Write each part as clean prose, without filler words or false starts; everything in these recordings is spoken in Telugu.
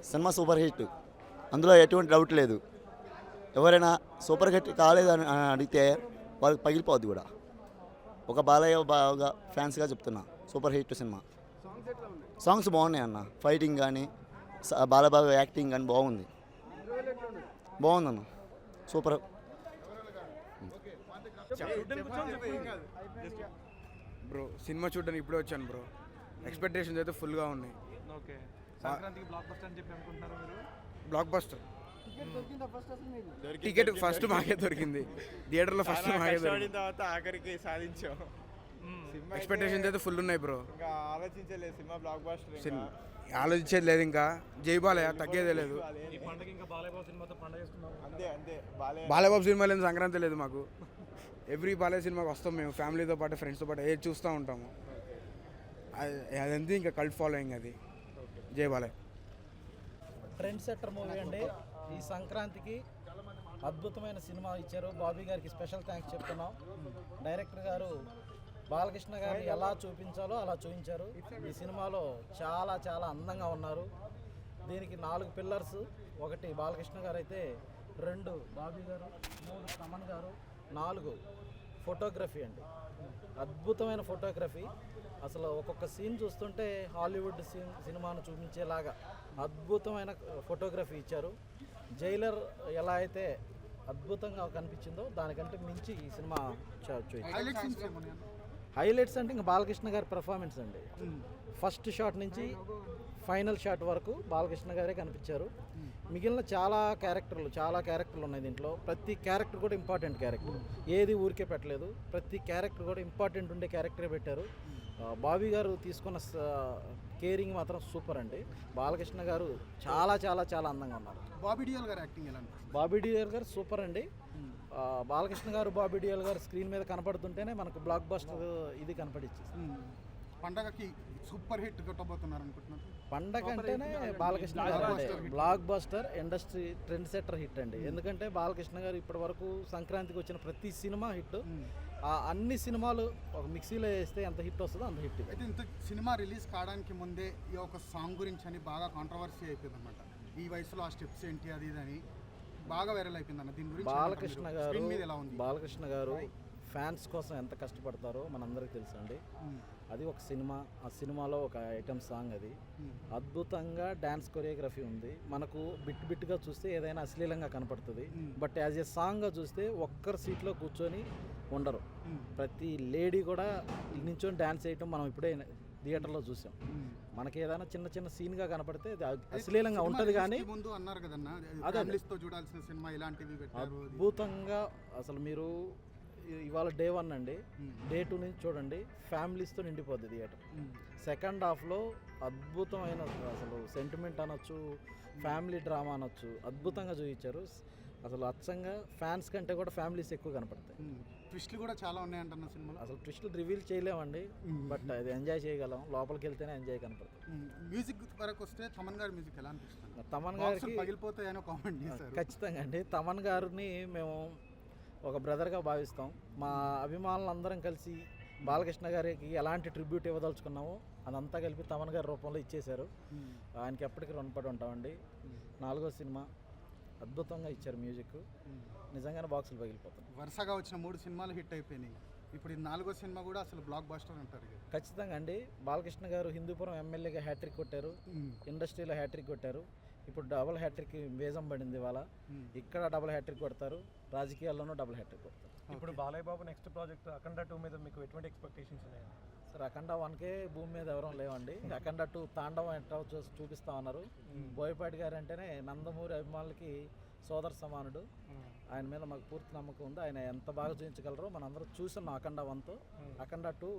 సినిమా సూపర్ హిట్, అందులో ఎటువంటి డౌట్ లేదు. ఎవరైనా సూపర్ హిట్ కాలేదని అడిగితే వాళ్ళకి పగిలిపోద్ది కూడా. ఒక బాలయ్య బాగా ఫ్యాన్స్గా చెప్తున్నా, సూపర్ హిట్ సినిమా. సాంగ్స్ బాగున్నాయి అన్న, ఫైటింగ్ కానీ బాలబాబు యాక్టింగ్ కానీ బాగుందన్న, సూపర్. బ్రో సినిమా చూడడానికి ఇప్పుడే వచ్చాను బ్రో. ఎక్స్పెక్టేషన్స్ అయితే ఫుల్గా ఉన్నాయి. బ్లాక్ బస్టర్ టికెట్ ఫస్ట్ మాకే దొరికింది థియేటర్లో, ఫస్ట్ మాకే దొరికింది. తర్వాత ఆఖరికి సాధించాం. ఎక్స్పెక్టేషన్స్ అయితే ఫుల్ ఉన్నాయి బ్రో. ఇంకా ఆలోచించలేదు సినిమా బ్లాక్ బస్టర్. ఆలోచించేది లేదు, ఇంకా జై బాలయ్య తగ్గేదే లేదు. బాలయ్యబాబు సినిమా లేదు, సంక్రాంతి లేదు మాకు. ఎవ్రీ బాలయ్య సినిమాకి వస్తాం మేము, ఫ్యామిలీతో పాటు ఫ్రెండ్స్తో పాటు ఏది చూస్తూ ఉంటాము. అదంతా ఇంకా కల్ట్ ఫాలోయింగ్ అది. జై బాలయ్య. ట్రెండ్ సెట్టర్ మూవీ అండి. ఈ సంక్రాంతికి అద్భుతమైన సినిమా ఇచ్చారు. బాబీ గారికి స్పెషల్ థ్యాంక్స్ చెప్తున్నాం. డైరెక్టర్ గారు బాలకృష్ణ గారిని ఎలా చూపించాలో అలా చూపించారు. ఈ సినిమాలో చాలా చాలా అందంగా ఉన్నారు. దీనికి 4 పిల్లర్స్. 1 బాలకృష్ణ గారు అయితే, 2 బాబీ గారు, 3 తమన్ గారు, 4 ఫోటోగ్రఫీ అండి. అద్భుతమైన ఫోటోగ్రఫీ. అసలు ఒక్కొక్క సీన్ చూస్తుంటే హాలీవుడ్ సినిమాను చూపించేలాగా అద్భుతమైన ఫోటోగ్రఫీ ఇచ్చారు. జైలర్ ఎలా అయితే అద్భుతంగా కనిపించిందో దానికంటే మించి ఈ సినిమా హైలైట్స్ అంటే ఇంకా బాలకృష్ణ గారి పెర్ఫార్మెన్స్ అండి. ఫస్ట్ షాట్ నుంచి ఫైనల్ షాట్ వరకు బాలకృష్ణ గారే కనిపించారు. మిగిలిన చాలా క్యారెక్టర్లు ఉన్నాయి దీంట్లో. ప్రతి క్యారెక్టర్ కూడా ఇంపార్టెంట్ క్యారెక్టర్, ఏది ఊరికే పెట్టలేదు. ప్రతి క్యారెక్టర్ కూడా ఇంపార్టెంట్ ఉండే క్యారెక్టరే పెట్టారు. బాబీ గారు తీసుకున్న కేరింగ్ మాత్రం సూపర్ అండి. బాలకృష్ణ గారు చాలా చాలా చాలా అందంగా ఉన్నారు. బాబీ డియోల్ గారు యాక్టింగ్ ఎలా? బాబీ డియోల్ గారు సూపర్ అండి. బాలకృష్ణ గారు, బాబీ డియోల్ గారు స్క్రీన్ మీద కనపడుతుంటేనే మనకు బ్లాక్ బస్టర్ ఇది కనపడిచ్చేసి. పండగకి సూపర్ హిట్ కొట్టబోతున్నారు అనుకుంటున్నారు. పండగ అంటేనే బాలకృష్ణ గారు block buster, industry trend setter hit అండి. ఎందుకంటే బాలకృష్ణ గారు ఇప్పటి వరకు సంక్రాంతికి వచ్చిన ప్రతి సినిమా హిట్. అన్ని సినిమాలు ఒక మిక్సీలో వేస్తే ఎంత హిట్ వస్తుందో అంత హిట్. అయితే ఇంత సినిమా రిలీజ్ కావడానికి ముందే ఈ ఒక సాంగ్ గురించి అని బాగా కాంట్రవర్సీ అయిపోయింది అనమాట. ఈ వయసులో ఆ స్టెప్స్ ఏంటి అది ఇది అని బాగా వైరల్ అయిపోయింది అన్న. దీని గురించి బాలకృష్ణ గారు ఫ్యాన్స్ కోసం ఎంత కష్టపడతారో మనందరికీ తెలుసు అండి. అది ఒక సినిమా, ఆ సినిమాలో ఒక ఐటమ్ సాంగ్ అది. అద్భుతంగా డ్యాన్స్ కొరియోగ్రఫీ ఉంది. మనకు బిట్గా చూస్తే ఏదైనా అశ్లీలంగా కనపడుతుంది, బట్ యాజ్ ఏ సాంగ్గా చూస్తే ఒక్కరు సీట్లో కూర్చొని ఉండరు. ప్రతి లేడీ కూడా నించొని డ్యాన్స్ చేయటం మనం ఇప్పుడే థియేటర్లో చూసాం. మనకి ఏదైనా చిన్న చిన్న సీన్గా కనపడితే అశ్లీలంగా ఉంటుంది, కానీ అద్భుతంగా అసలు మీరు ఇవాళ డే 1 అండి, డే 2 నుంచి చూడండి, ఫ్యామిలీస్తో నిండిపోద్ది థియేటర్. సెకండ్ హాఫ్లో అద్భుతమైన అసలు సెంటిమెంట్ అనొచ్చు, ఫ్యామిలీ డ్రామా అనొచ్చు, అద్భుతంగా చూపించారు. అసలు అచ్చంగా ఫ్యాన్స్ కంటే కూడా ఫ్యామిలీస్ ఎక్కువ కనపడతాయి. ట్విస్ట్లు కూడా చాలా ఉన్నాయంటున్న సినిమాలో. అసలు ట్విస్ట్లు రివీల్ చేయలేమండి, బట్ అది ఎంజాయ్ చేయగలం. లోపలికి వెళ్తేనే ఎంజాయ్ కనపడుతుంది. మ్యూజిక్ వరకు వస్తే తమన్ గారి మ్యూజిక్ ఎలా అనిపిస్తుంది? తమన్ గారికి పగిలిపోతాయని కామెంట్ చేశారు. ఖచ్చితంగా అండి. తమన్ గారిని మేము ఒక బ్రదర్గా భావిస్తాం. మా అభిమానులందరం కలిసి బాలకృష్ణ గారికి ఎలాంటి ట్రిబ్యూట్ ఇవ్వదలుచుకున్నామో అదంతా కలిపి తమన్ గారి రూపంలో ఇచ్చేశారు. ఆయనకి ఎప్పటికీ రుణపడి ఉంటామండి. 4వ సినిమా అద్భుతంగా ఇచ్చారు మ్యూజిక్, నిజంగానే బాక్సులు పగిలిపోతాయి. వరుసగా వచ్చిన 3 సినిమాలు హిట్ అయిపోయినాయి. ఇప్పుడు 4వ సినిమా కూడా అసలు బ్లాక్ బస్టర్ అంటారు. ఖచ్చితంగా అండి. బాలకృష్ణ గారు హిందూపురం ఎమ్మెల్యేగా హ్యాట్రిక్ కొట్టారు, ఇండస్ట్రీలో హ్యాట్రిక్ కొట్టారు. ఇప్పుడు డబుల్ హ్యాట్రిక్ బేజం పడింది. ఇవాళ ఇక్కడ డబుల్ హ్యాట్రిక్ కొడతారు, రాజకీయాల్లోనూ డబుల్ హ్యాట్రిక్ కొడతారు. ఇప్పుడు బాలయ్య బాబు నెక్స్ట్ ప్రాజెక్ట్ అఖండ 2 మీద మీకు ఎటువంటి ఎక్స్పెక్టేషన్స్ ఉన్నాయి? సార్ అఖండ 1కే భూమి మీద ఎవరూ లేవండి. అఖండ 2 తాండవం ఎట్లా చూపిస్తా ఉన్నారు. బోయపాటి గారు అంటేనే నందమూరి అభిమానులకి సోదర సమానుడు. ఆయన మీద మాకు పూర్తి నమ్మకం ఉంది. ఆయన ఎంత బాగా చూపించగలరో మనందరం చూస్తున్నాం. అఖండ 1తో అఖండ 2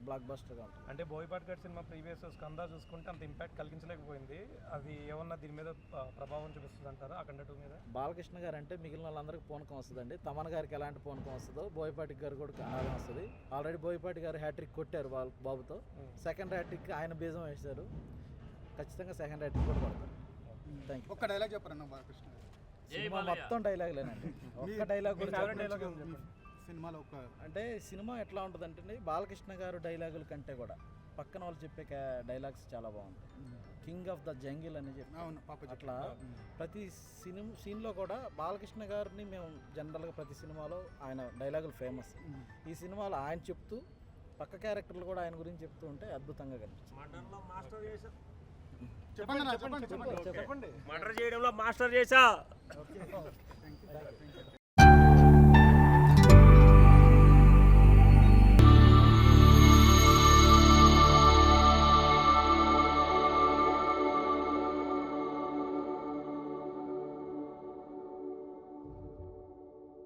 బ్లాక్ బస్టర్గా ఉంటుంది. అంటే బోయపాటి గారి సినిమా ప్రీవియస్ స్కంద చూసుకుంటే అంత ఇంపాక్ట్ కలిగించలేకపోయింది. అది ఏమన్నా దీని మీద ప్రభావం చూపిస్తుంది అంటారా అఖండ 2 మీద? బాలకృష్ణ గారు అంటే మిగిలిన వాళ్ళందరికీ పూనకం వస్తుందండి. తమన్ గారికి ఎలాంటి పూనకం వస్తుందో బోయపాటి గారు కూడా అలాగే వస్తుంది. ఆల్రెడీ బోయపాటి గారు హ్యాట్రిక్ కొట్టారు వాళ్ళ బాబుతో. సెకండ్ హ్యాట్రిక్ ఆయన బీజం వేశారు. ఖచ్చితంగా సెకండ్ హ్యాట్రిక్ కూడా పడతారు. Thank you. ఒక్క డైలాగ్ చెప్పరన్న బాలకృష్ణ సినిమా మొత్తం డైలాగ్లేనండి. ఒక్క డైలాగ్ కూడా సినిమాలో అంటే సినిమా ఎట్లా ఉంటుందంటే బాలకృష్ణ గారు డైలాగుల కంటే కూడా పక్కన వాళ్ళు చెప్పే డైలాగ్స్ చాలా బాగుంటాయి. కింగ్ ఆఫ్ ద జంగిల్ అని చెప్పి అవును పాప అట్లా ప్రతి సీన్లో కూడా బాలకృష్ణ గారిని మేము జనరల్గా ప్రతి సినిమాలో ఆయన డైలాగులు ఫేమస్. ఈ సినిమాలో ఆయన చెప్తూ పక్క క్యారెక్టర్లు కూడా ఆయన గురించి చెప్తూ ఉంటే అద్భుతంగా కనిపించింది. చెప్పండి చెప్పండి మర్డర్ చేయడంలో మాస్టర్ చేశా.